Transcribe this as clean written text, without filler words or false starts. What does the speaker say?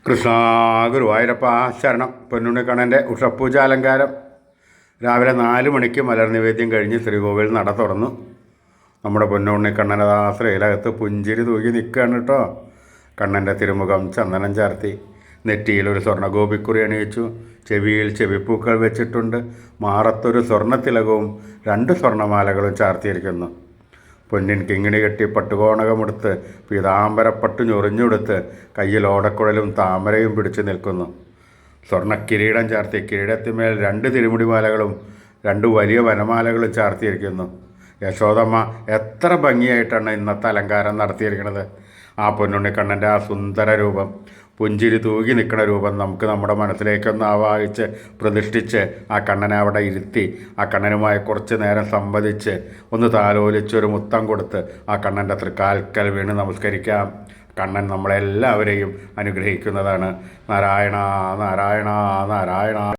കൃഷ്ണ ഗുരുവായൂരപ്പ ശരണം. പൊന്നുണ്ണിക്കണ്ണൻ്റെ ഉഷപ്പൂജാലങ്കാരം രാവിലെ 4 മണിക്ക് മലർനിവേദ്യം കഴിഞ്ഞ് ശ്രീകോവിൽ നട തുറന്നു. നമ്മുടെ പൊന്നുണ്ണിക്കണ്ണൻ്റെ ആശ്രയിലകത്ത് പുഞ്ചിരി തൂക്കി നിൽക്കുകയാണ് കേട്ടോ. കണ്ണൻ്റെ തിരുമുഖം ചന്ദനം ചാർത്തി, നെറ്റിയിൽ ഒരു സ്വർണ്ണഗോപിക്കുറി അണിയിച്ചു, ചെവിയിൽ ചെവിപ്പൂക്കൾ വെച്ചിട്ടുണ്ട്, മാറത്തൊരു സ്വർണ്ണത്തിലകവും 2 സ്വർണ്ണമാലകളും ചാർത്തിയിരിക്കുന്നു. പൊന്നിൻ കിങ്ങിണി കെട്ടി പട്ടുകോണകമെടുത്ത് പീതാംബരപ്പട്ടു ഞൊറിഞ്ഞെടുത്ത് കയ്യിൽ ഓടക്കുഴലും താമരയും പിടിച്ചു നിൽക്കുന്നു. സ്വർണ്ണക്കിരീടം ചാർത്തി കിരീടത്തിന്മേൽ 2 തിരുമുടിമാലകളും 2 വലിയ വനമാലകളും ചാർത്തിയിരിക്കുന്നു. യശോദമ്മ എത്ര ഭംഗിയായിട്ടാണ് ഇന്നത്തെ അലങ്കാരം നടത്തിയിരിക്കുന്നത്. ആ പൊന്നുണ്ണിക്കണ്ണൻ്റെ ആ സുന്ദര രൂപം, പുഞ്ചിരി തൂകി നിൽക്കുന്ന രൂപം നമുക്ക് നമ്മുടെ മനസ്സിലേക്കൊന്ന് ആവാഹിച്ച് പ്രതിഷ്ഠിച്ച് ആ കണ്ണനെ അവിടെ ഇരുത്തി ആ കണ്ണനുമായി കുറച്ച് നേരം സംവദിച്ച് ഒന്ന് താലോലിച്ചൊരു മുത്തം കൊടുത്ത് ആ കണ്ണൻ്റെ തൃക്കാൽക്കൽ വീണ് നമസ്കരിക്കാം. കണ്ണൻ നമ്മളെല്ലാവരെയും അനുഗ്രഹിക്കുന്നതാണ്. നാരായണ നാരായണ നാരായണ.